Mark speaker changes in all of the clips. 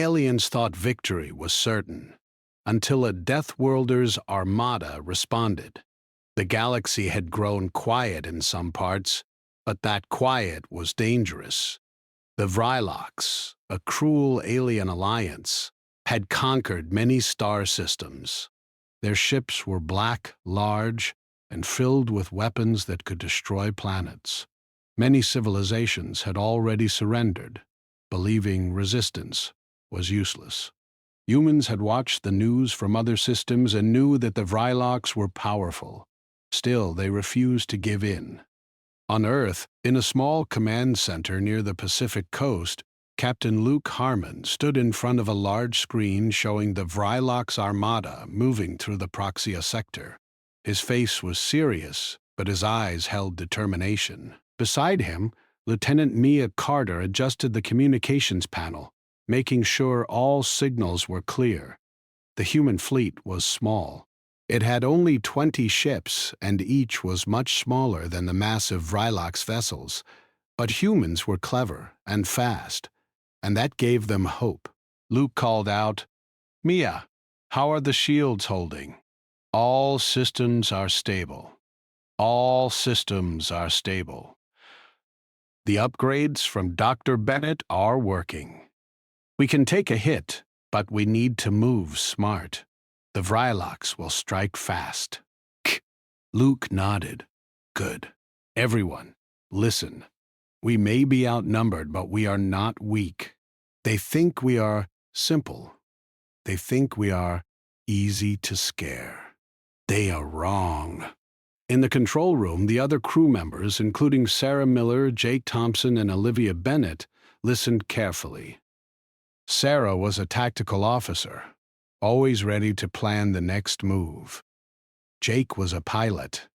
Speaker 1: aliens thought victory was certain, until a Deathworlders Armada responded. The galaxy had grown quiet in some parts, but that quiet was dangerous. The Vrylox, a cruel alien alliance, had conquered many star systems. Their ships were black, large, and filled with weapons that could destroy planets. Many civilizations had already surrendered, believing resistance was useless. Humans had watched the news from other systems and knew that the Vrylox were powerful. Still, they refused to give in. On Earth, in a small command center near the Pacific coast, Captain Luke Harmon stood in front of a large screen showing the Vrylox Armada moving through the Proxia sector. His face was serious, but his eyes held determination. Beside him, Lieutenant Mia Carter adjusted the communications panel, making sure all signals were clear. The human fleet was small. It had only 20 ships, and each was much smaller than the massive Vrylox vessels. But humans were clever and fast, and that gave them hope. Luke called out, "Mia, how are the shields holding?" "All systems are stable. All systems are stable. The upgrades from Dr. Bennett are working. We can take a hit, but we need to move smart. The Vrylox will strike fast." Luke nodded. "Good. Everyone, listen. We may be outnumbered, but we are not weak. They think we are simple. They think we are easy to scare. They are wrong." In the control room, the other crew members, including Sarah Miller, Jake Thompson, and Olivia Bennett, listened carefully. Sarah was a tactical officer, always ready to plan the next move. Jake was a pilot,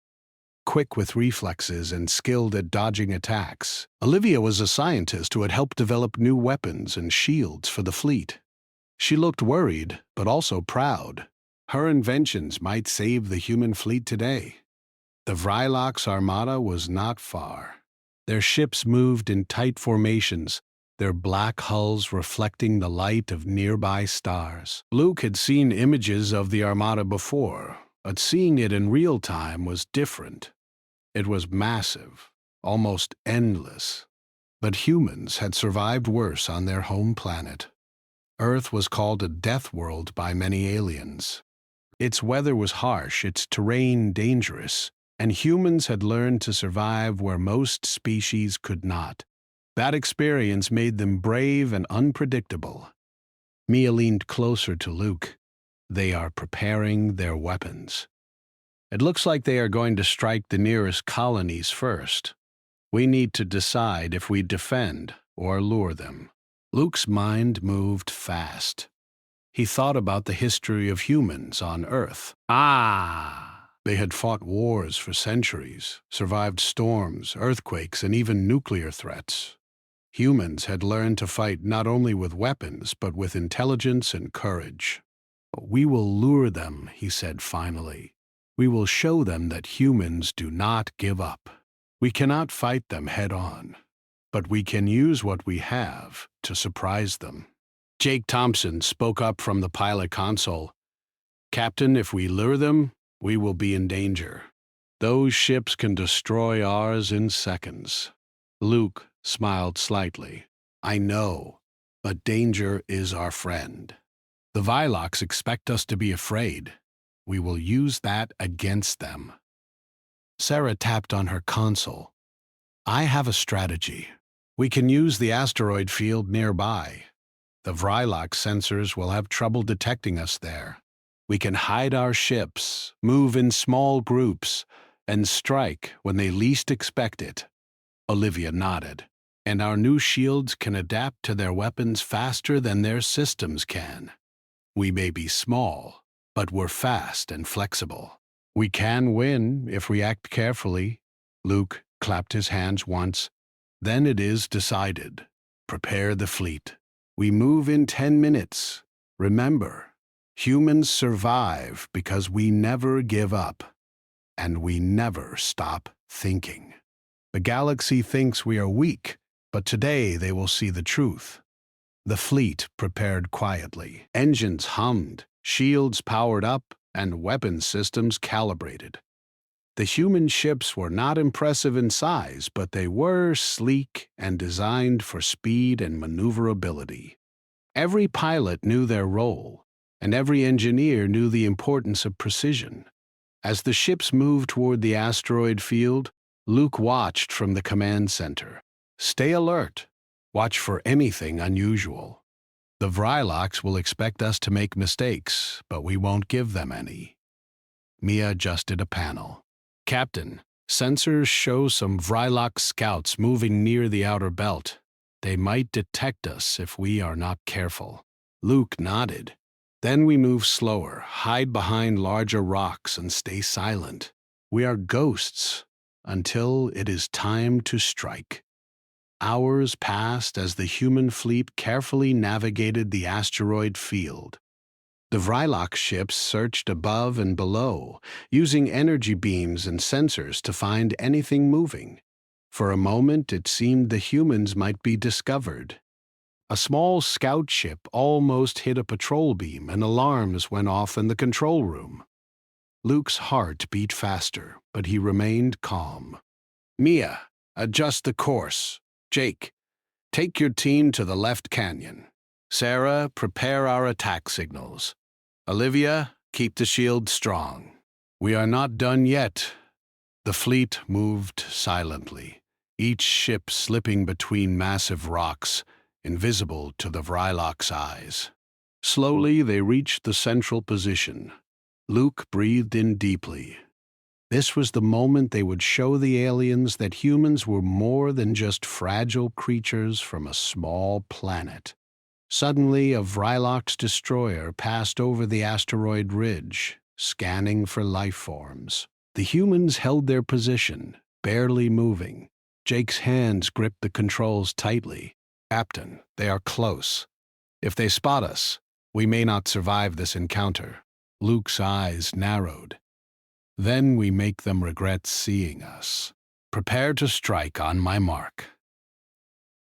Speaker 1: quick with reflexes and skilled at dodging attacks. Olivia was a scientist who had helped develop new weapons and shields for the fleet. She looked worried, but also proud. Her inventions might save the human fleet today. The Vrylox Armada was not far. Their ships moved in tight formations, their black hulls reflecting the light of nearby stars. Luke had seen images of the Armada before, but seeing it in real time was different. It was massive, almost endless. But humans had survived worse on their home planet. Earth was called a death world by many aliens. Its weather was harsh, its terrain dangerous, and humans had learned to survive where most species could not. That experience made them brave and unpredictable. Mia leaned closer to Luke. "They are preparing their weapons. It looks like they are going to strike the nearest colonies first. We need to decide if we defend or lure them." Luke's mind moved fast. He thought about the history of humans on Earth. They had fought wars for centuries, survived storms, earthquakes, and even nuclear threats. Humans had learned to fight not only with weapons, but with intelligence and courage. "We will lure them," he said finally. "We will show them that humans do not give up. We cannot fight them head-on, but we can use what we have to surprise them." Jake Thompson spoke up from the pilot console. "Captain, if we lure them, we will be in danger. Those ships can destroy ours in seconds." Luke smiled slightly. "I know, but danger is our friend. The Vrylox expect us to be afraid. We will use that against them." Sarah tapped on her console. "I have a strategy. We can use the asteroid field nearby. The Vrylox sensors will have trouble detecting us there. We can hide our ships, move in small groups, and strike when they least expect it." Olivia nodded. "And our new shields can adapt to their weapons faster than their systems can. We may be small, but we're fast and flexible. We can win if we act carefully." Luke clapped his hands once. "Then it is decided. Prepare the fleet. We move in 10 minutes. Remember, humans survive because we never give up, and we never stop thinking. The galaxy thinks we are weak, but today they will see the truth. The fleet prepared quietly. Engines hummed, shields powered up, and weapon systems calibrated. The human ships were not impressive in size, but they were sleek and designed for speed and maneuverability. Every pilot knew their role, and every engineer knew the importance of precision. As the ships moved toward the asteroid field, Luke watched from the command center. "Stay alert. Watch for anything unusual. The Vryloks will expect us to make mistakes, but we won't give them any." Mia adjusted a panel. "Captain, sensors show some Vrylok scouts moving near the outer belt. They might detect us if we are not careful." Luke nodded. "Then we move slower, hide behind larger rocks, and stay silent. We are ghosts until it is time to strike." Hours passed as the human fleet carefully navigated the asteroid field. The Vrylok ships searched above and below, using energy beams and sensors to find anything moving. For a moment, it seemed the humans might be discovered. A small scout ship almost hit a patrol beam, and alarms went off in the control room. Luke's heart beat faster, but he remained calm. "Mia, adjust the course. Jake, take your team to the left canyon. Sarah, prepare our attack signals. Olivia, keep the shield strong." "We are not done yet." The fleet moved silently, each ship slipping between massive rocks, invisible to the Vrylok's eyes. Slowly, they reached the central position. Luke breathed in deeply. This was the moment they would show the aliens that humans were more than just fragile creatures from a small planet. Suddenly, a Vrylok's destroyer passed over the asteroid ridge, scanning for life forms. The humans held their position, barely moving. Jake's hands gripped the controls tightly. "Captain, they are close. If they spot us, we may not survive this encounter." Luke's eyes narrowed. "Then we make them regret seeing us. Prepare to strike on my mark."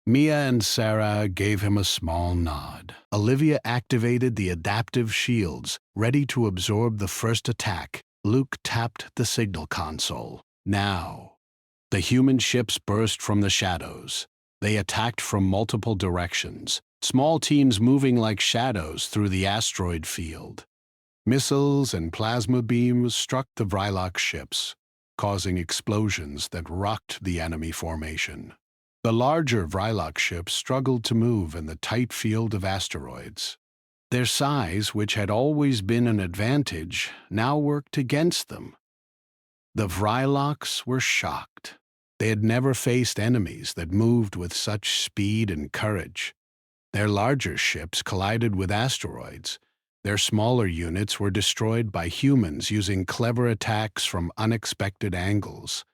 Speaker 1: Mia and Sarah gave him a small nod. Olivia activated the adaptive shields, ready to absorb the first attack. Luke tapped the signal console. Now, the human ships burst from the shadows. They attacked from multiple directions, small teams moving like shadows through the asteroid field. Missiles and plasma beams struck the Vrylok ships, causing explosions that rocked the enemy formation. The larger Vrylok ships struggled to move in the tight field of asteroids. Their size, which had always been an advantage, now worked against them. The Vryloks were shocked. They had never faced enemies that moved with such speed and courage. Their larger ships collided with asteroids. Their smaller units were destroyed by humans using clever attacks from unexpected angles.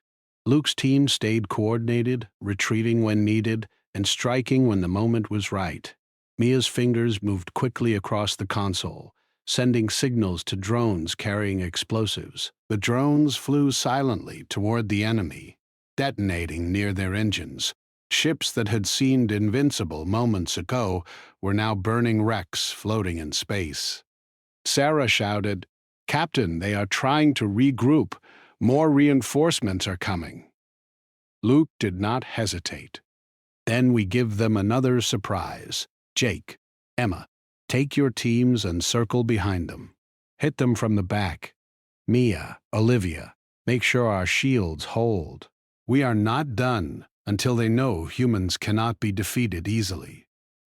Speaker 1: Luke's team stayed coordinated, retreating when needed, and striking when the moment was right. Mia's fingers moved quickly across the console, sending signals to drones carrying explosives. The drones flew silently toward the enemy, detonating near their engines. Ships that had seemed invincible moments ago were now burning wrecks floating in space. Sarah shouted, "Captain, they are trying to regroup. More reinforcements are coming." Luke did not hesitate. "Then we give them another surprise. Jake, Emma, take your teams and circle behind them. Hit them from the back. Mia, Olivia, make sure our shields hold. We are not done until they know humans cannot be defeated easily."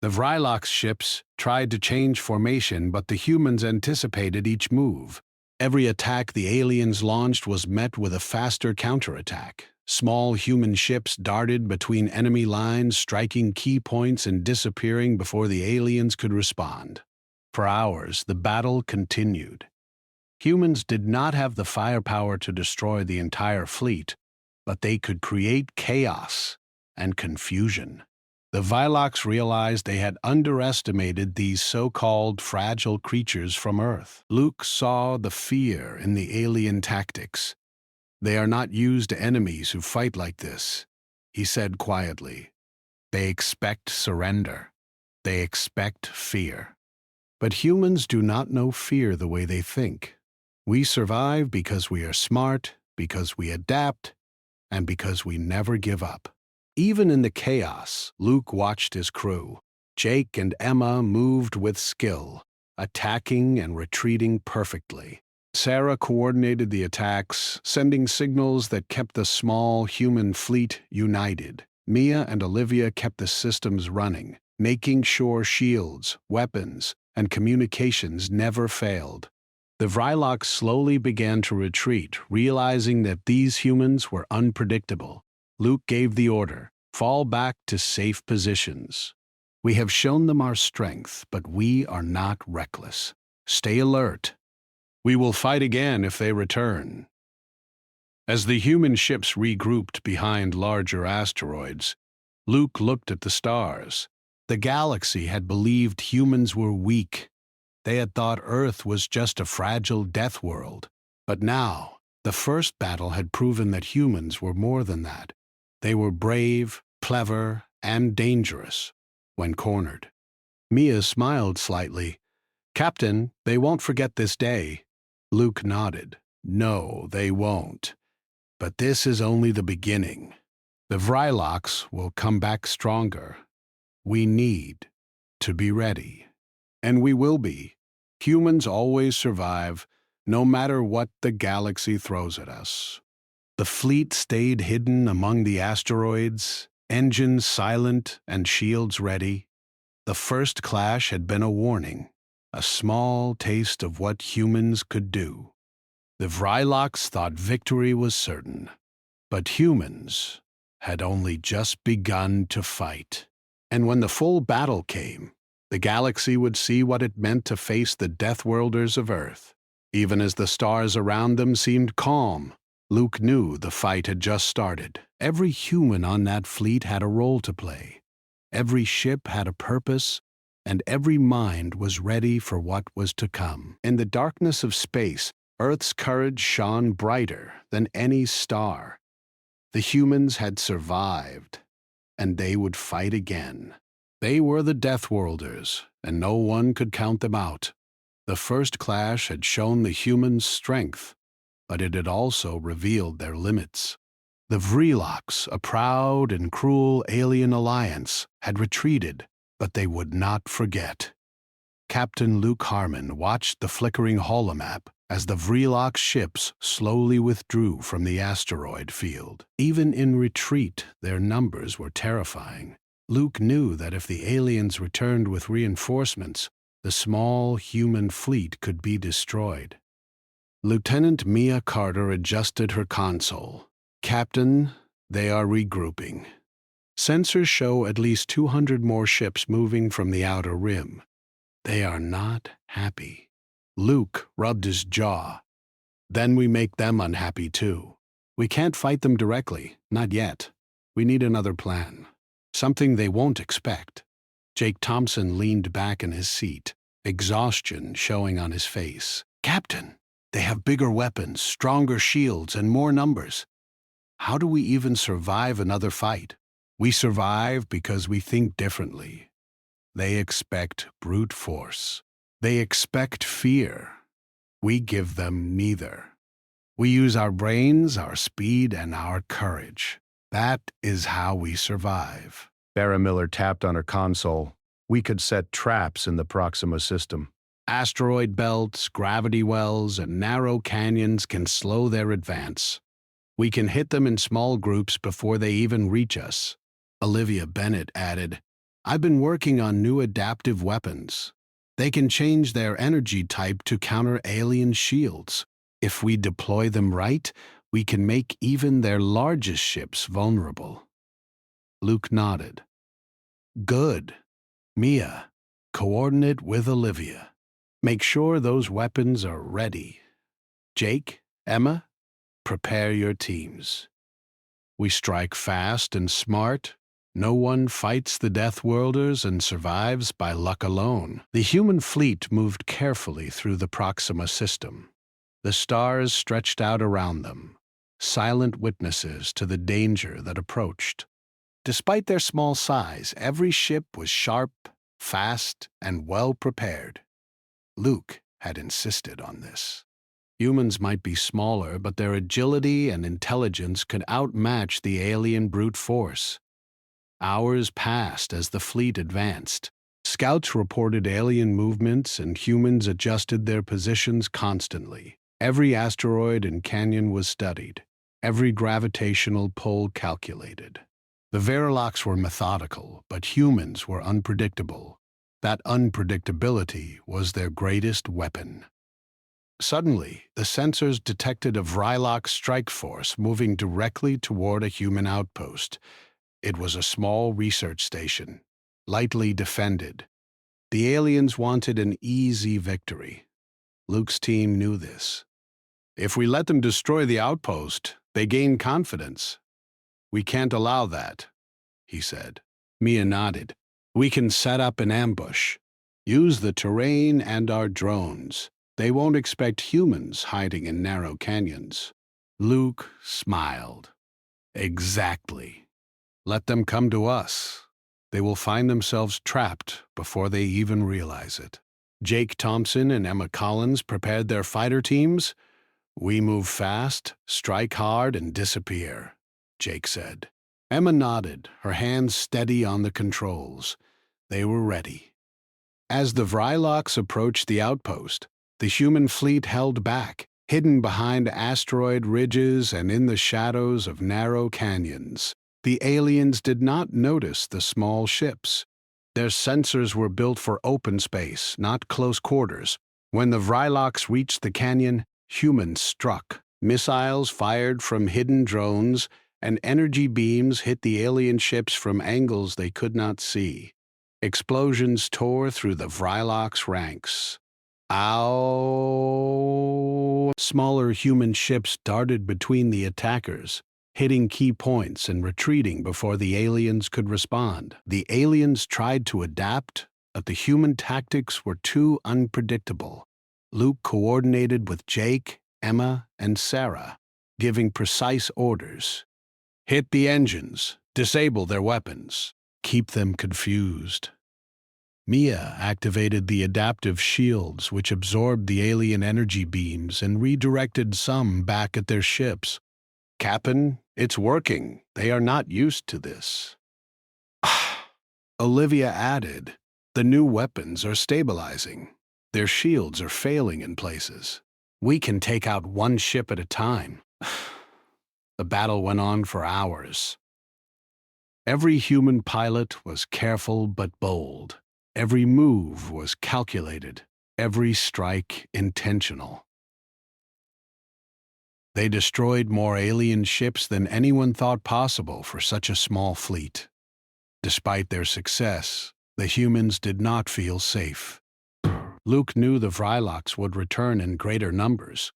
Speaker 1: The Vrylok's ships tried to change formation, but the humans anticipated each move. Every attack the aliens launched was met with a faster counterattack. Small human ships darted between enemy lines, striking key points and disappearing before the aliens could respond. For hours, the battle continued. Humans did not have the firepower to destroy the entire fleet, but they could create chaos and confusion. The Vryloks realized they had underestimated these so-called fragile creatures from Earth. Luke saw the fear in the alien tactics. "They are not used to enemies who fight like this," he said quietly. "They expect surrender." They expect fear. But humans do not know fear the way they think. We survive because we are smart, because we adapt, and because we never give up. Even in the chaos, Luke watched his crew. Jake and Emma moved with skill, attacking and retreating perfectly. Sarah coordinated the attacks, sending signals that kept the small human fleet united. Mia and Olivia kept the systems running, making sure shields, weapons, and communications never failed. The Vryloks slowly began to retreat, realizing that these humans were unpredictable. Luke gave the order, "Fall back to safe positions. We have shown them our strength, but we are not reckless. Stay alert. We will fight again if they return." As the human ships regrouped behind larger asteroids, Luke looked at the stars. The galaxy had believed humans were weak. They had thought Earth was just a fragile death world. But now, the first battle had proven that humans were more than that. They were brave, clever, and dangerous when cornered. Mia smiled slightly. "Captain, they won't forget this day." Luke nodded. "No, they won't. But this is only the beginning. The Vryloks will come back stronger. We need to be ready. And we will be. Humans always survive, no matter what the galaxy throws at us." The fleet stayed hidden among the asteroids, engines silent and shields ready. The first clash had been a warning, a small taste of what humans could do. The Vryloks thought victory was certain, but humans had only just begun to fight. And when the full battle came, the galaxy would see what it meant to face the Deathworlders of Earth. Even as the stars around them seemed calm, Luke knew the fight had just started. Every human on that fleet had a role to play. Every ship had a purpose, and every mind was ready for what was to come. In the darkness of space, Earth's courage shone brighter than any star. The humans had survived, and they would fight again. They were the Deathworlders, and no one could count them out. The first clash had shown the humans' strength, but it had also revealed their limits. The Vryloks, a proud and cruel alien alliance, had retreated, but they would not forget. Captain Luke Harmon watched the flickering holomap as the Vrylok ships slowly withdrew from the asteroid field. Even in retreat, their numbers were terrifying. Luke knew that if the aliens returned with reinforcements, the small human fleet could be destroyed. Lieutenant Mia Carter adjusted her console. "Captain, they are regrouping. Sensors show at least 200 more ships moving from the outer rim. They are not happy." Luke rubbed his jaw. "Then we make them unhappy too. We can't fight them directly, not yet. We need another plan. Something they won't expect." Jake Thompson leaned back in his seat, exhaustion showing on his face. "Captain, they have bigger weapons, stronger shields, and more numbers. How do we even survive another fight?" "We survive because we think differently. They expect brute force. They expect fear. We give them neither. We use our brains, our speed, and our courage. That is how we survive." Barra Miller tapped on her console. "We could set traps in the Proxima system. Asteroid belts, gravity wells, and narrow canyons can slow their advance. We can hit them in small groups before they even reach us." Olivia Bennett added, "I've been working on new adaptive weapons. They can change their energy type to counter alien shields. If we deploy them right, we can make even their largest ships vulnerable." Luke nodded. "Good. Mia, coordinate with Olivia. Make sure those weapons are ready. Jake, Emma, prepare your teams. We strike fast and smart. No one fights the Deathworlders and survives by luck alone." The human fleet moved carefully through the Proxima system. The stars stretched out around them, silent witnesses to the danger that approached. Despite their small size, every ship was sharp, fast and well prepared. Luke had insisted on this. Humans might be smaller, but their agility and intelligence could outmatch the alien brute force. Hours passed as the fleet advanced. Scouts reported alien movements, and humans adjusted their positions constantly. Every asteroid and canyon was studied, every gravitational pull calculated. The Verilocks were methodical, but humans were unpredictable. That unpredictability was their greatest weapon. Suddenly, the sensors detected a Vrylock strike force moving directly toward a human outpost. It was a small research station, lightly defended. The aliens wanted an easy victory. Luke's team knew this. If we let them destroy the outpost, they gain confidence. We can't allow that, he said. Mia nodded. We can set up an ambush. Use the terrain and our drones. They won't expect humans hiding in narrow canyons. Luke smiled. Exactly. Let them come to us. They will find themselves trapped before they even realize it. Jake Thompson and Emma Collins prepared their fighter teams. We move fast, strike hard, and disappear, Jake said. Emma nodded, her hands steady on the controls. They were ready. As the Vrylocks approached the outpost, the human fleet held back, hidden behind asteroid ridges and in the shadows of narrow canyons. The aliens did not notice the small ships. Their sensors were built for open space, not close quarters. When the Vrylocks reached the canyon, humans struck. Missiles fired from hidden drones, and energy beams hit the alien ships from angles they could not see. Explosions tore through the Vrylocks' ranks. Ow! Smaller human ships darted between the attackers, hitting key points and retreating before the aliens could respond. The aliens tried to adapt, but the human tactics were too unpredictable. Luke coordinated with Jake, Emma, and Sarah, giving precise orders. Hit the engines, disable their weapons, keep them confused. Mia activated the adaptive shields, which absorbed the alien energy beams and redirected some back at their ships. Captain, it's working. They are not used to this. Olivia added, the new weapons are stabilizing. Their shields are failing in places. We can take out one ship at a time. The battle went on for hours. Every human pilot was careful but bold. Every move was calculated. Every strike intentional. They destroyed more alien ships than anyone thought possible for such a small fleet. Despite their success, the humans did not feel safe. Luke knew the Vrylocks would return in greater numbers.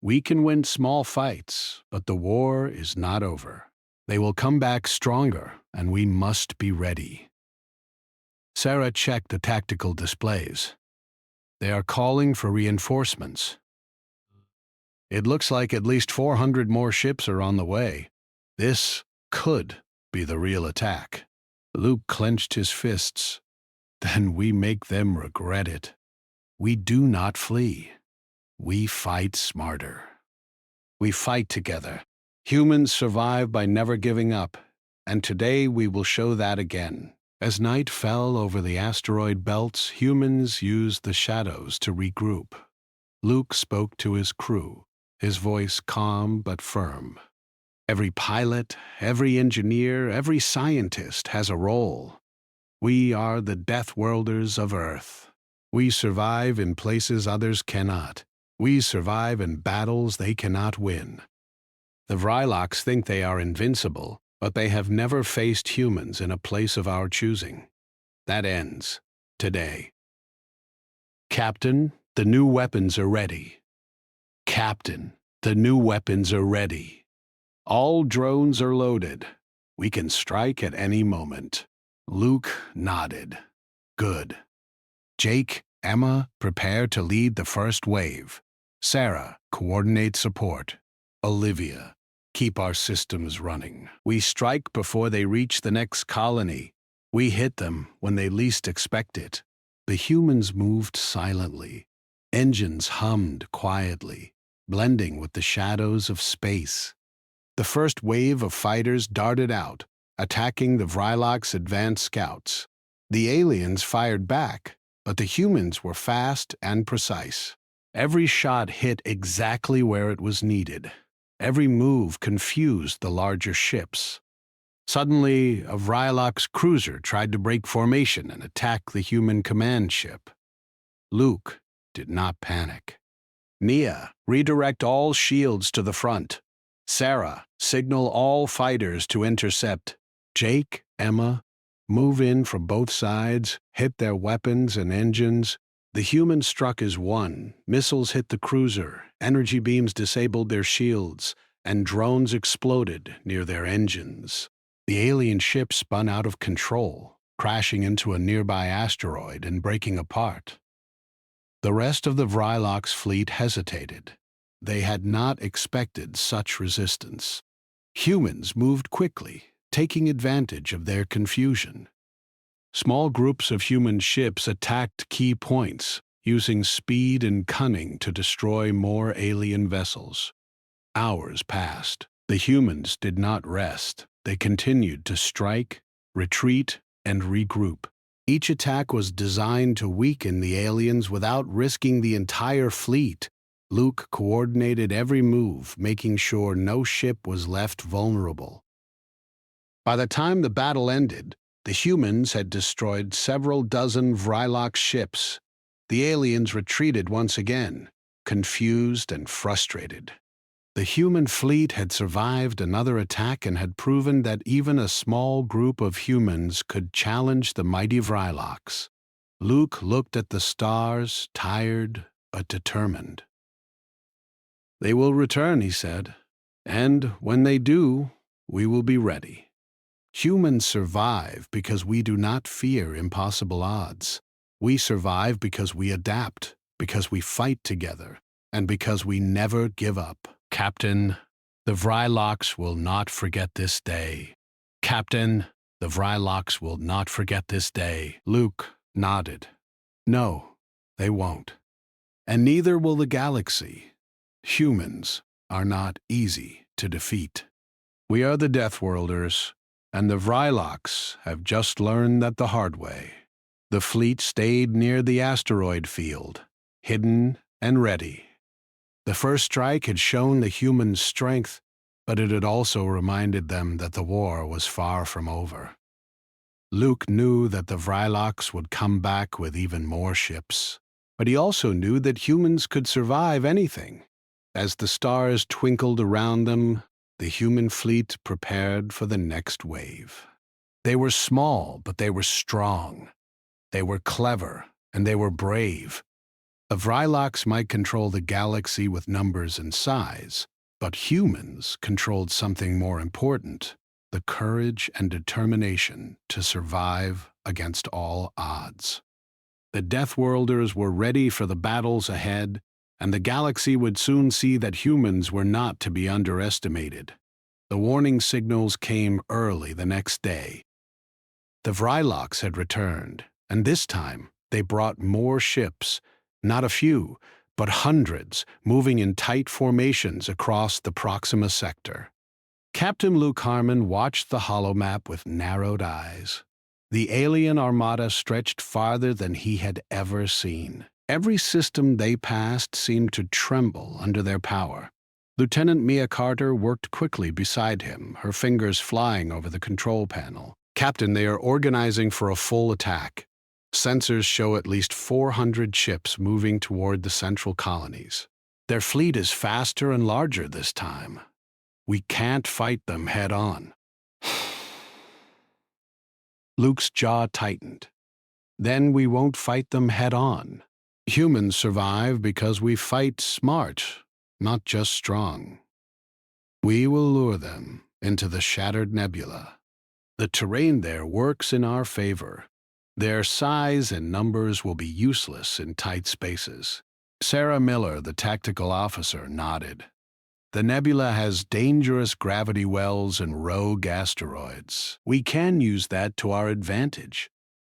Speaker 1: We can win small fights, but the war is not over. They will come back stronger, and we must be ready. Sarah checked the tactical displays. They are calling for reinforcements. It looks like at least 400 more ships are on the way. This could be the real attack. Luke clenched his fists. Then we make them regret it. We do not flee. We fight smarter. We fight together. Humans survive by never giving up, and today we will show that again. As night fell over the asteroid belts, humans used the shadows to regroup. Luke spoke to his crew, his voice calm but firm. Every pilot, every engineer, every scientist has a role. We are the Deathworlders of Earth. We survive in places others cannot. We survive in battles they cannot win. The Vrylocks think they are invincible, but they have never faced humans in a place of our choosing. That ends today. Captain, the new weapons are ready. Captain, the new weapons are ready. All drones are loaded. We can strike at any moment. Luke nodded. Good. Jake, Emma, prepare to lead the first wave. Sarah, coordinate support. Olivia, keep our systems running. We strike before they reach the next colony. We hit them when they least expect it. The humans moved silently. Engines hummed quietly, blending with the shadows of space. The first wave of fighters darted out, attacking the Vrylok's advanced scouts. The aliens fired back, but the humans were fast and precise. Every shot hit exactly where it was needed. Every move confused the larger ships. Suddenly, a Vrylok's cruiser tried to break formation and attack the human command ship. Luke did not panic. Nia, redirect all shields to the front. Sarah, signal all fighters to intercept. Jake, Emma, move in from both sides, hit their weapons and engines. The humans struck as one. Missiles hit the cruiser, energy beams disabled their shields, and drones exploded near their engines. The alien ship spun out of control, crashing into a nearby asteroid and breaking apart. The rest of the Vrylok's fleet hesitated. They had not expected such resistance. Humans moved quickly, taking advantage of their confusion. Small groups of human ships attacked key points, using speed and cunning to destroy more alien vessels. Hours passed. The humans did not rest. They continued to strike, retreat, and regroup. Each attack was designed to weaken the aliens without risking the entire fleet. Luke coordinated every move, making sure no ship was left vulnerable. By the time the battle ended, the humans had destroyed several dozen Vrylok ships. The aliens retreated once again, confused and frustrated. The human fleet had survived another attack and had proven that even a small group of humans could challenge the mighty Vryloks. Luke looked at the stars, tired but determined. "They will return," he said, "and when they do, we will be ready." Humans survive because we do not fear impossible odds. We survive because we adapt, because we fight together, and because we never give up. "Captain, the Vryloks will not forget this day. Captain, the Vryloks will not forget this day." Luke nodded. "No, they won't. And neither will the galaxy. Humans are not easy to defeat. We are the Deathworlders, and the Vryloks have just learned that the hard way." The fleet stayed near the asteroid field, hidden and ready. The first strike had shown the humans' strength, but it had also reminded them that the war was far from over. Luke knew that the Vryloks would come back with even more ships, but he also knew that humans could survive anything. As the stars twinkled around them, the human fleet prepared for the next wave. They were small, but they were strong. They were clever, and they were brave. The Vryloks might control the galaxy with numbers and size, but humans controlled something more important: the courage and determination to survive against all odds. The Deathworlders were ready for the battles ahead, and the galaxy would soon see that humans were not to be underestimated. The warning signals came early the next day. The Vryloks had returned, and this time they brought more ships, not a few, but hundreds, moving in tight formations across the Proxima sector. Captain Luke Harmon watched the holomap with narrowed eyes. The alien armada stretched farther than he had ever seen. Every system they passed seemed to tremble under their power. Lieutenant Mia Carter worked quickly beside him, her fingers flying over the control panel. "Captain, they are organizing for a full attack. Sensors show at least 400 ships moving toward the central colonies. Their fleet is faster and larger this time. We can't fight them head-on." Luke's jaw tightened. "Then we won't fight them head-on. Humans survive because we fight smart, not just strong. We will lure them into the shattered nebula. The terrain there works in our favor. Their size and numbers will be useless in tight spaces." Sarah Miller, the tactical officer, nodded. The nebula has dangerous gravity wells and rogue asteroids. We can use that to our advantage.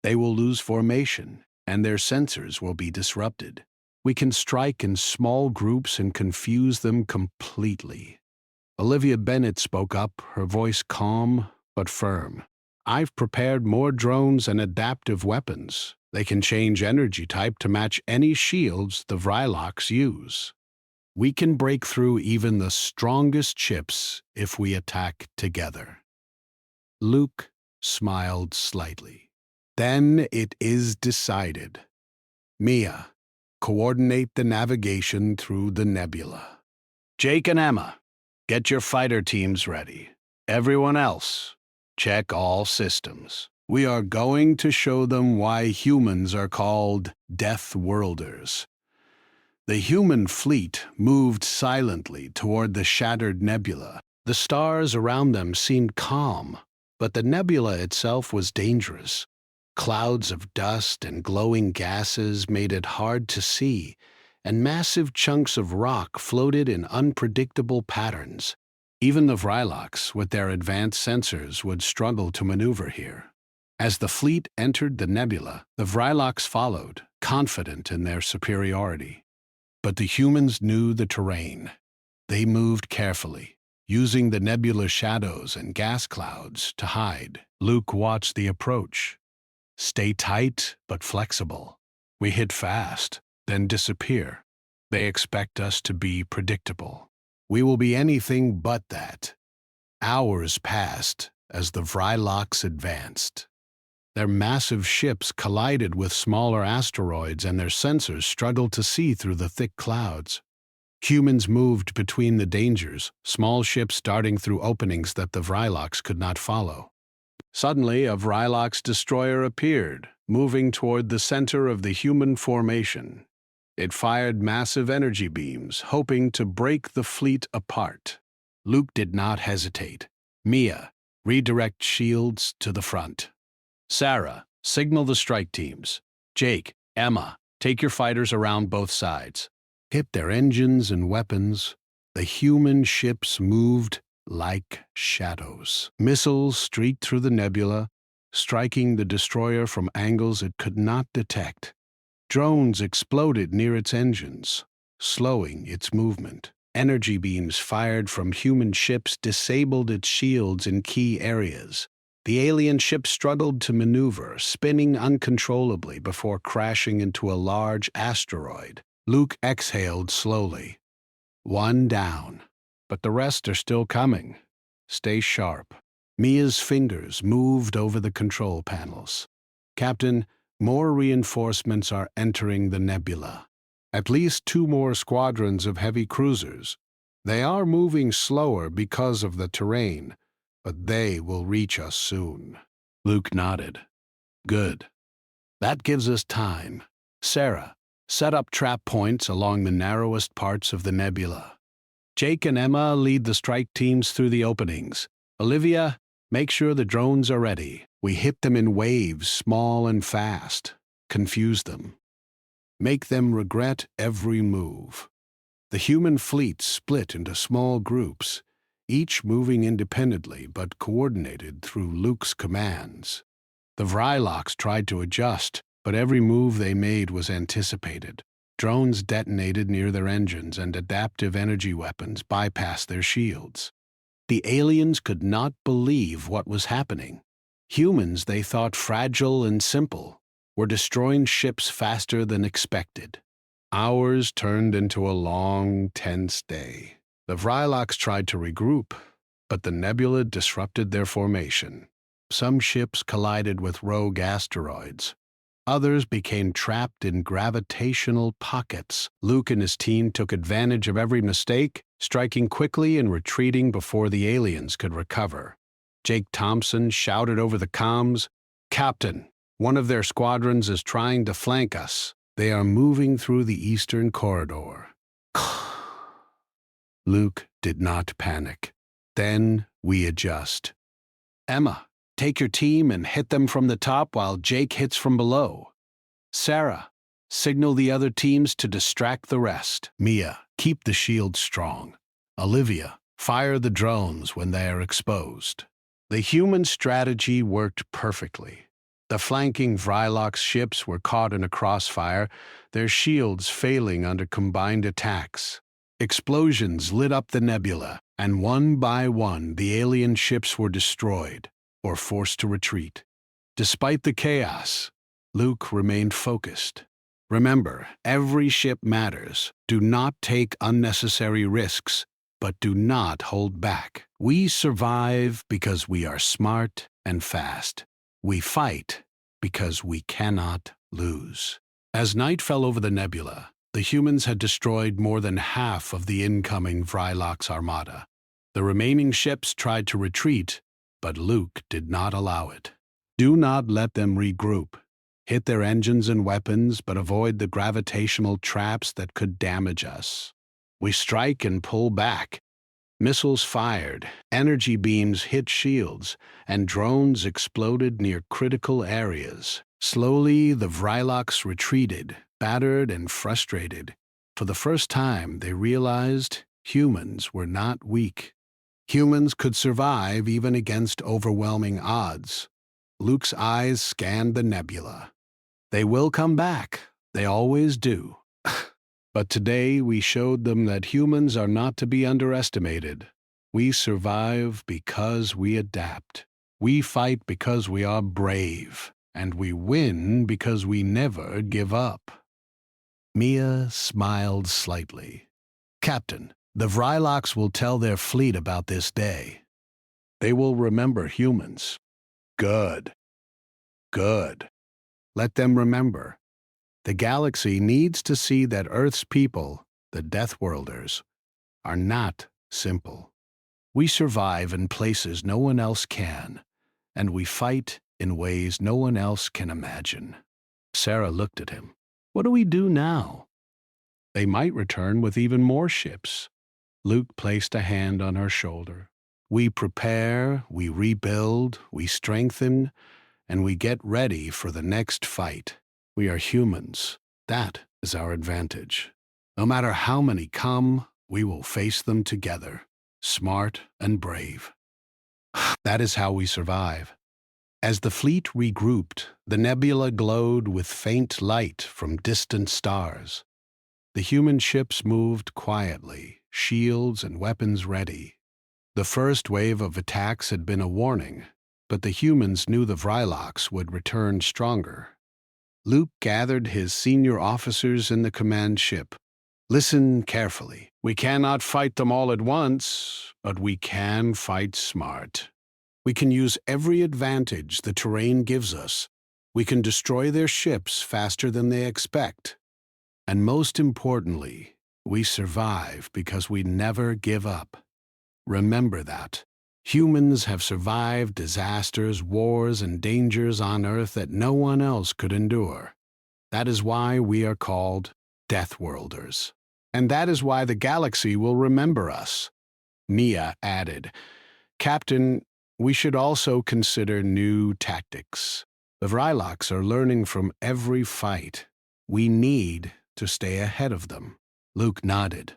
Speaker 1: They will lose formation, and their sensors will be disrupted. We can strike in small groups and confuse them completely. Olivia Bennett spoke up, her voice calm but firm. I've prepared more drones and adaptive weapons. They can change energy type to match any shields the Vryloks use. We can break through even the strongest ships if we attack together. Luke smiled slightly. Then it is decided. Mia, coordinate the navigation through the nebula. Jake and Emma, get your fighter teams ready. Everyone else, check all systems. We are going to show them why humans are called Deathworlders. The human fleet moved silently toward the shattered nebula. The stars around them seemed calm, but the nebula itself was dangerous. Clouds of dust and glowing gases made it hard to see, and massive chunks of rock floated in unpredictable patterns. Even the Vryloks, with their advanced sensors, would struggle to maneuver here. As the fleet entered the nebula, the Vryloks followed, confident in their superiority. But the humans knew the terrain. They moved carefully, using the nebula's shadows and gas clouds to hide. Luke watched the approach. Stay tight but flexible. We hit fast, then disappear. They expect us to be predictable. We will be anything but that. Hours passed as the Vryloks advanced. Their massive ships collided with smaller asteroids, and their sensors struggled to see through the thick clouds. Humans moved between the dangers, small ships darting through openings that the Vryloks could not follow. Suddenly, a Vryloks destroyer appeared, moving toward the center of the human formation. It fired massive energy beams, hoping to break the fleet apart. Luke did not hesitate. Mia, redirect shields to the front. Sarah, signal the strike teams. Jake, Emma, take your fighters around both sides. Hit their engines and weapons. The human ships moved like shadows. Missiles streaked through the nebula, striking the destroyer from angles it could not detect. Drones exploded near its engines, slowing its movement. Energy beams fired from human ships disabled its shields in key areas. The alien ship struggled to maneuver, spinning uncontrollably before crashing into a large asteroid. Luke exhaled slowly. One down, but the rest are still coming. Stay sharp. Mia's fingers moved over the control panels. Captain, more reinforcements are entering the nebula. At least 2 more squadrons of heavy cruisers. They are moving slower because of the terrain, but they will reach us soon. Luke nodded. Good. That gives us time. Sarah, set up trap points along the narrowest parts of the nebula. Jake and Emma lead the strike teams through the openings. Olivia, make sure the drones are ready. We hit them in waves, small and fast. Confuse them. Make them regret every move. The human fleet split into small groups, each moving independently but coordinated through Luke's commands. The Vryloks tried to adjust, but every move they made was anticipated. Drones detonated near their engines, and adaptive energy weapons bypassed their shields. The aliens could not believe what was happening. Humans they thought fragile and simple were destroying ships faster than expected. Hours turned into a long, tense day. The Vryloks tried to regroup, but the nebula disrupted their formation. Some ships collided with rogue asteroids. Others became trapped in gravitational pockets. Luke and his team took advantage of every mistake, striking quickly and retreating before the aliens could recover. Jake Thompson shouted over the comms, "Captain, one of their squadrons is trying to flank us. They are moving through the eastern corridor." Luke did not panic. "Then we adjust. Emma, take your team and hit them from the top while Jake hits from below. Sarah, signal the other teams to distract the rest. Mia, keep the shield strong. Olivia, fire the drones when they are exposed. The human strategy worked perfectly. The flanking Vrylox ships were caught in a crossfire, their shields failing under combined attacks. Explosions lit up the nebula, and one by one the alien ships were destroyed or forced to retreat. Despite the chaos, Luke remained focused. Remember, every ship matters. Do not take unnecessary risks, but do not hold back. We survive because we are smart and fast. We fight because we cannot lose. As night fell over the nebula, the humans had destroyed more than half of the incoming Vrylox Armada. The remaining ships tried to retreat, but Luke did not allow it. Do not let them regroup. Hit their engines and weapons, but avoid the gravitational traps that could damage us. We strike and pull back. Missiles fired, energy beams hit shields, and drones exploded near critical areas. Slowly, the Vrylox retreated, battered and frustrated. For the first time, they realized humans were not weak. Humans could survive even against overwhelming odds. Luke's eyes scanned the nebula. They will come back. They always do. But today we showed them that humans are not to be underestimated. We survive because we adapt. We fight because we are brave. And we win because we never give up. Mia smiled slightly. Captain, the Vrylox will tell their fleet about this day. They will remember humans. Good. Good. Let them remember. The galaxy needs to see that Earth's people, the Deathworlders, are not simple. We survive in places no one else can, and we fight in ways no one else can imagine. Sarah looked at him. What do we do now? They might return with even more ships. Luke placed a hand on her shoulder. We prepare, we rebuild, we strengthen, and we get ready for the next fight. We are humans. That is our advantage. No matter how many come, we will face them together, smart and brave. That is how we survive. As the fleet regrouped, the nebula glowed with faint light from distant stars. The human ships moved quietly, shields and weapons ready. The first wave of attacks had been a warning, but the humans knew the Vrylox would return stronger. Luke gathered his senior officers in the command ship. Listen carefully. We cannot fight them all at once, but we can fight smart. We can use every advantage the terrain gives us. We can destroy their ships faster than they expect. And most importantly, we survive because we never give up. Remember that. Humans have survived disasters, wars, and dangers on Earth that no one else could endure. That is why we are called Deathworlders. And that is why the galaxy will remember us. Mia added, Captain, we should also consider new tactics. The Vrylox are learning from every fight. We need to stay ahead of them. Luke nodded.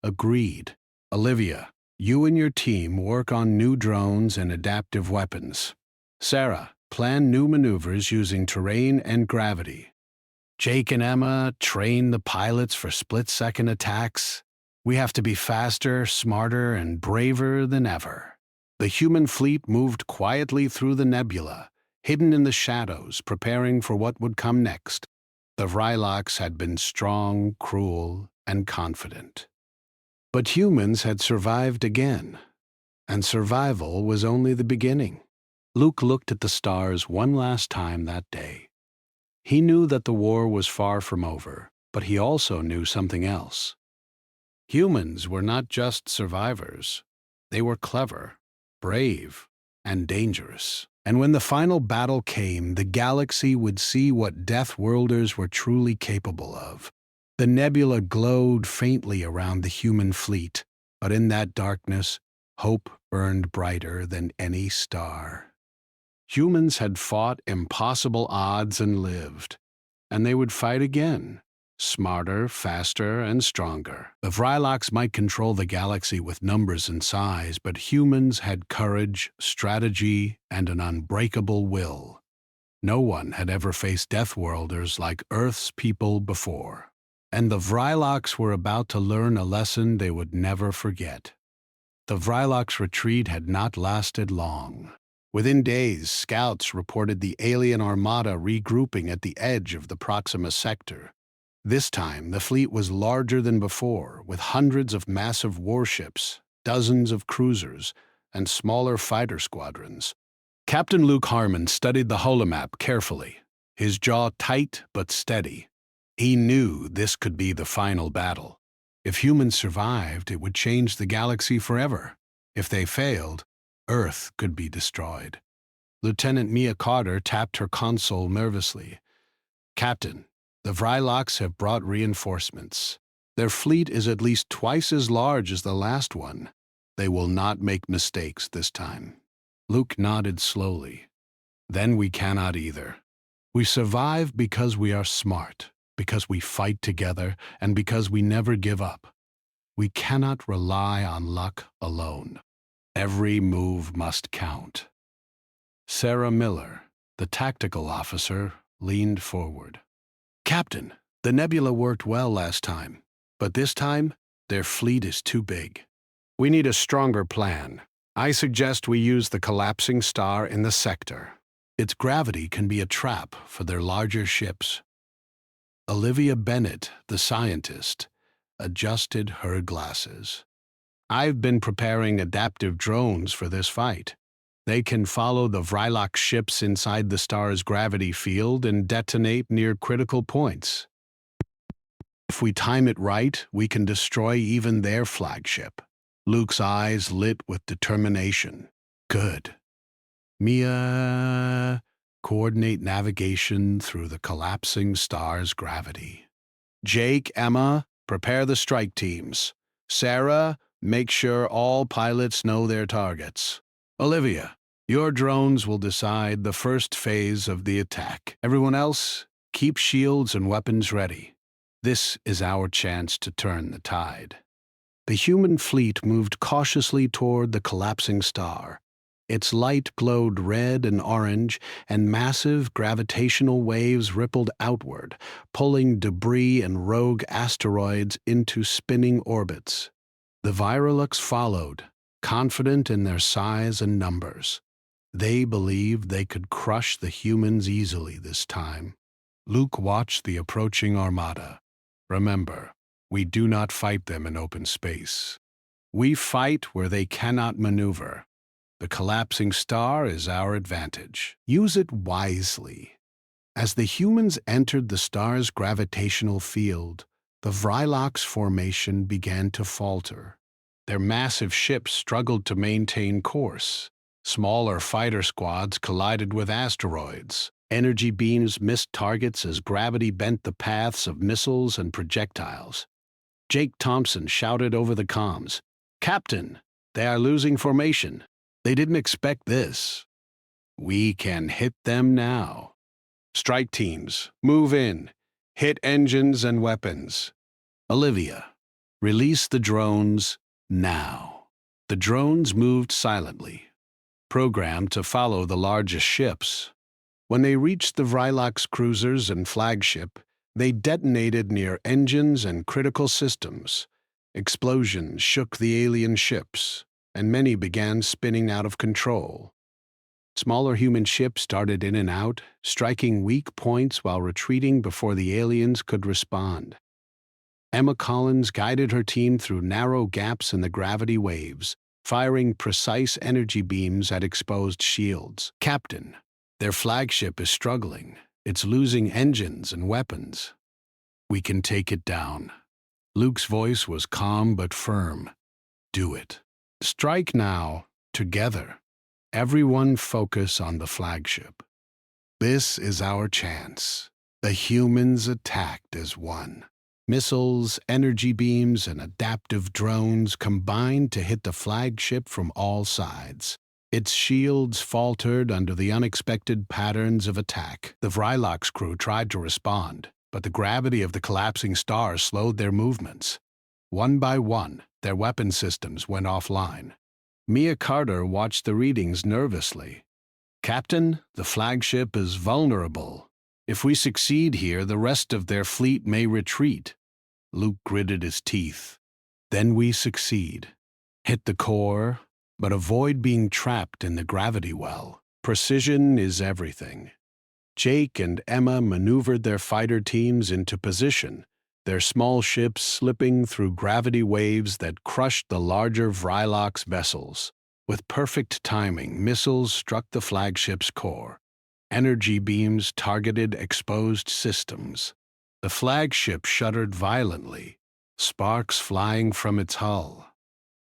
Speaker 1: Agreed. Olivia, you and your team work on new drones and adaptive weapons. Sarah, plan new maneuvers using terrain and gravity. Jake and Emma, train the pilots for split-second attacks. We have to be faster, smarter, and braver than ever. The human fleet moved quietly through the nebula, hidden in the shadows, preparing for what would come next. The Vrylox had been strong, cruel, and confident. But humans had survived again, and survival was only the beginning. Luke looked at the stars one last time that day. He knew that the war was far from over, but he also knew something else. Humans were not just survivors. They were clever, brave, and dangerous. And when the final battle came, the galaxy would see what Deathworlders were truly capable of. The nebula glowed faintly around the human fleet, but in that darkness, hope burned brighter than any star. Humans had fought impossible odds and lived, and they would fight again. smarter, faster, and stronger. The Vryloks might control the galaxy with numbers and size, but humans had courage, strategy, and an unbreakable will. No one had ever faced Deathworlders like Earth's people before. And the Vryloks were about to learn a lesson they would never forget. The Vryloks' retreat had not lasted long. Within days, scouts reported the alien armada regrouping at the edge of the Proxima sector. This time, the fleet was larger than before, with hundreds of massive warships, dozens of cruisers, and smaller fighter squadrons. Captain Luke Harmon studied the holomap carefully, his jaw tight but steady. He knew this could be the final battle. If humans survived, it would change the galaxy forever. If they failed, Earth could be destroyed. Lieutenant Mia Carter tapped her console nervously. "Captain, the Vryloks have brought reinforcements. Their fleet is at least twice as large as the last one. They will not make mistakes this time." Luke nodded slowly. "Then we cannot either. We survive because we are smart, because we fight together, and because we never give up. We cannot rely on luck alone. Every move must count." Sarah Miller, the tactical officer, leaned forward. "Captain, the nebula worked well last time, but this time, their fleet is too big. We need a stronger plan. I suggest we use the collapsing star in the sector. Its gravity can be a trap for their larger ships." Olivia Bennett, the scientist, adjusted her glasses. "I've been preparing adaptive drones for this fight. They can follow the Vrylok ships inside the star's gravity field and detonate near critical points. If we time it right, we can destroy even their flagship." Luke's eyes lit with determination. "Good. Mia, coordinate navigation through the collapsing star's gravity. Jake, Emma, prepare the strike teams. Sarah, make sure all pilots know their targets. Olivia, your drones will decide the first phase of the attack. Everyone else, keep shields and weapons ready. This is our chance to turn the tide." The human fleet moved cautiously toward the collapsing star. Its light glowed red and orange, and massive gravitational waves rippled outward, pulling debris and rogue asteroids into spinning orbits. The Vryloks followed, confident in their size and numbers. They believed they could crush the humans easily this time. Luke watched the approaching armada. "Remember, we do not fight them in open space. We fight where they cannot maneuver. The collapsing star is our advantage. Use it wisely." As the humans entered the star's gravitational field, the Vryloks' formation began to falter. Their massive ships struggled to maintain course. Smaller fighter squads collided with asteroids. Energy beams missed targets as gravity bent the paths of missiles and projectiles. Jake Thompson shouted over the comms, "Captain, they are losing formation. They didn't expect this. We can hit them now. Strike teams, move in. Hit engines and weapons. Olivia, release the drones now." The drones moved silently, programmed to follow the largest ships. When they reached the Vryloks cruisers and flagship, they detonated near engines and critical systems. Explosions shook the alien ships, and many began spinning out of control. Smaller human ships darted in and out, striking weak points while retreating before the aliens could respond. Emma Collins guided her team through narrow gaps in the gravity waves, firing precise energy beams at exposed shields. "Captain, their flagship is struggling. It's losing engines and weapons. We can take it down." Luke's voice was calm but firm. "Do it. Strike now, together. Everyone focus on the flagship. This is our chance." The humans attacked as one. Missiles, energy beams, and adaptive drones combined to hit the flagship from all sides. Its shields faltered under the unexpected patterns of attack. The Vryloks crew tried to respond, but the gravity of the collapsing star slowed their movements. One by one, their weapon systems went offline. Mia Carter watched the readings nervously. "Captain, the flagship is vulnerable. If we succeed here, the rest of their fleet may retreat." Luke gritted his teeth. "Then we succeed. Hit the core, but avoid being trapped in the gravity well. Precision is everything." Jake and Emma maneuvered their fighter teams into position, their small ships slipping through gravity waves that crushed the larger Vrylox vessels. With perfect timing, missiles struck the flagship's core. Energy beams targeted exposed systems. The flagship shuddered violently, sparks flying from its hull.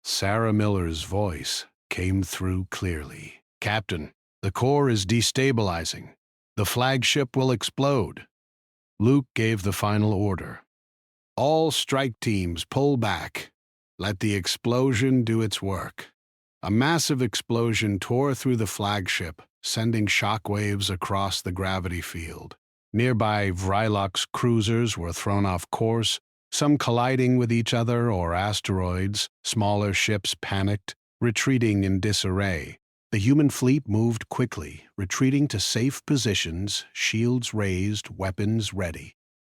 Speaker 1: Sarah Miller's voice came through clearly. "Captain, the core is destabilizing. The flagship will explode." Luke gave the final order. "All strike teams pull back. Let the explosion do its work." A massive explosion tore through the flagship, sending shockwaves across the gravity field. Nearby Vrylox cruisers were thrown off course, some colliding with each other or asteroids. Smaller ships panicked, retreating in disarray. The human fleet moved quickly, retreating to safe positions, shields raised, weapons ready.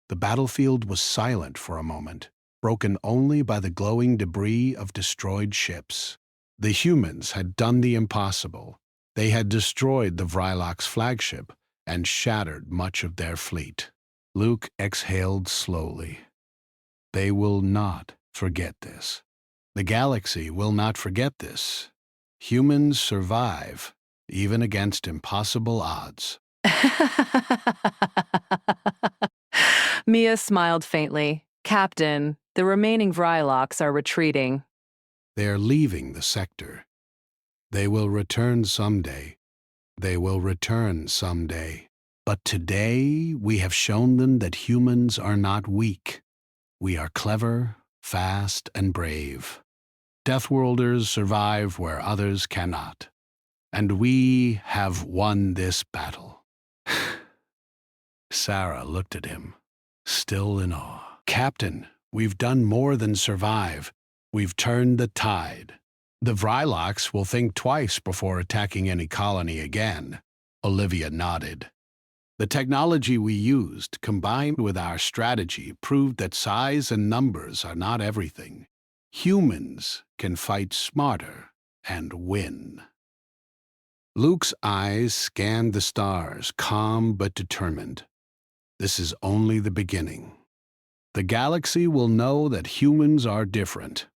Speaker 1: The battlefield was silent for a moment, broken only by the glowing debris of destroyed ships. The humans had done the impossible. They had destroyed the Vrylox flagship and shattered much of their fleet. Luke exhaled slowly. They will not forget this. The galaxy will not forget this. Humans survive, even against impossible odds.
Speaker 2: Mia smiled faintly. "Captain, the remaining Vrylox are retreating."
Speaker 1: They are leaving the sector. They will return someday. They will return someday. But today we have shown them that humans are not weak. We are clever, fast, and brave. Deathworlders survive where others cannot. And we have won this battle. Sarah looked at him, still in awe. "Captain, we've done more than survive. We've turned the tide. The Vrylox will think twice before attacking any colony again." Olivia nodded. "The technology we used, combined with our strategy, proved that size and numbers are not everything. Humans can fight smarter and win." Luke's eyes scanned the stars, calm but determined. This is only the beginning. The galaxy will know that humans are different.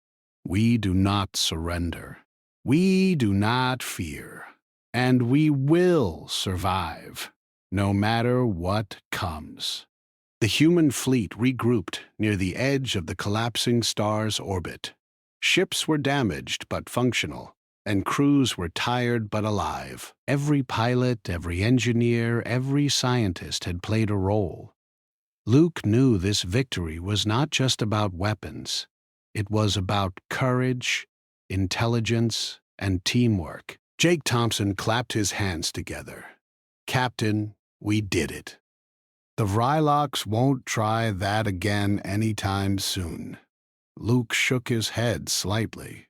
Speaker 1: We do not surrender. We do not fear. And we will survive, no matter what comes. The human fleet regrouped near the edge of the collapsing star's orbit. Ships were damaged but functional, and crews were tired but alive. Every pilot, every engineer, every scientist had played a role. Luke knew this victory was not just about weapons. It was about courage, intelligence, and teamwork. Jake Thompson clapped his hands together. "Captain, we did it. The Vrylox won't try that again anytime soon." Luke shook his head slightly.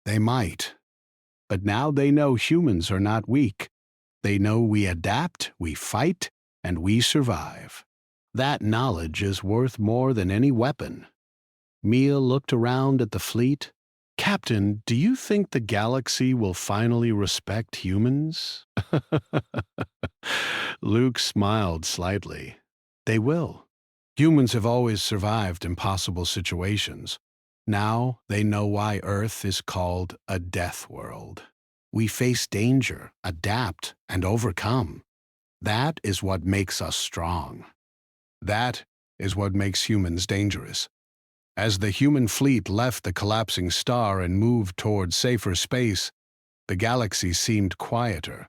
Speaker 1: "They might. But now they know humans are not weak. They know we adapt, we fight, and we survive. That knowledge is worth more than any weapon." Mia looked around at the fleet. "Captain, do you think the galaxy will finally respect humans?" Luke smiled slightly. "They will. Humans have always survived impossible situations. Now they know why Earth is called a death world. We face danger, adapt, and overcome. That is what makes us strong. That is what makes humans dangerous." As the human fleet left the collapsing star and moved toward safer space, the galaxy seemed quieter.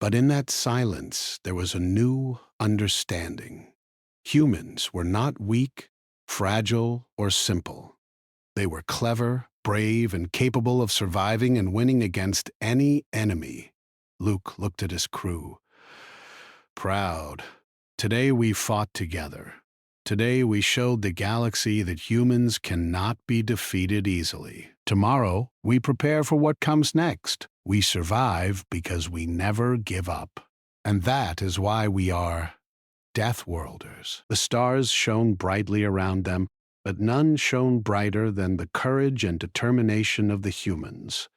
Speaker 1: But in that silence, there was a new understanding. Humans were not weak, fragile, or simple. They were clever, brave, and capable of surviving and winning against any enemy. Luke looked at his crew. Proud, Today we fought together. Today we showed the galaxy that humans cannot be defeated easily. Tomorrow we prepare for what comes next. We survive because we never give up. And that is why we are Deathworlders. The stars shone brightly around them, but none shone brighter than the courage and determination of the humans.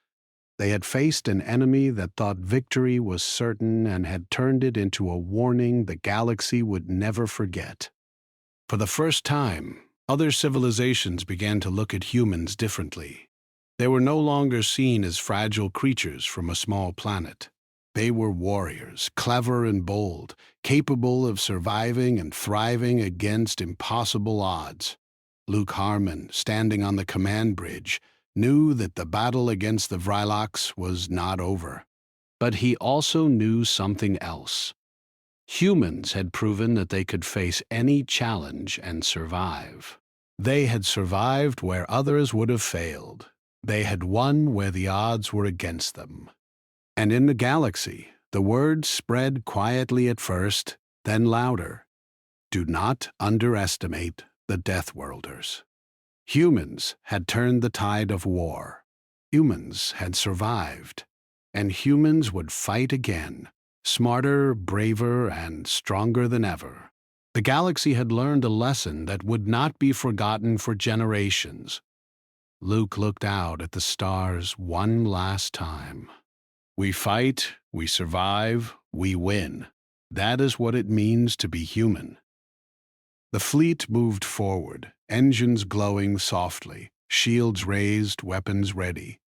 Speaker 1: They had faced an enemy that thought victory was certain and had turned it into a warning the galaxy would never forget. For the first time, other civilizations began to look at humans differently. They were no longer seen as fragile creatures from a small planet. They were warriors, clever and bold, capable of surviving and thriving against impossible odds. Luke Harmon, standing on the command bridge, knew that the battle against the Vryloks was not over. But he also knew something else. Humans had proven that they could face any challenge and survive. They had survived where others would have failed. They had won where the odds were against them. And in the galaxy, the word spread quietly at first, then louder. Do not underestimate the Deathworlders. Humans had turned the tide of war. Humans had survived. And humans would fight again, smarter, braver, and stronger than ever. The galaxy had learned a lesson that would not be forgotten for generations. Luke looked out at the stars one last time. We fight, we survive, we win. That is what it means to be human. The fleet moved forward, engines glowing softly, shields raised, weapons ready.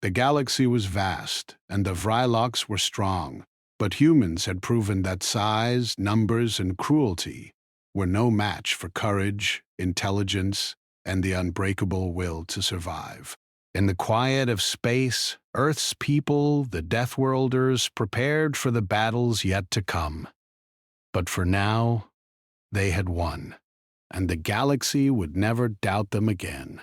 Speaker 1: The galaxy was vast, and the Vryloks were strong, but humans had proven that size, numbers, and cruelty were no match for courage, intelligence, and the unbreakable will to survive. In the quiet of space, Earth's people, the Deathworlders, prepared for the battles yet to come. But for now, they had won, and the galaxy would never doubt them again.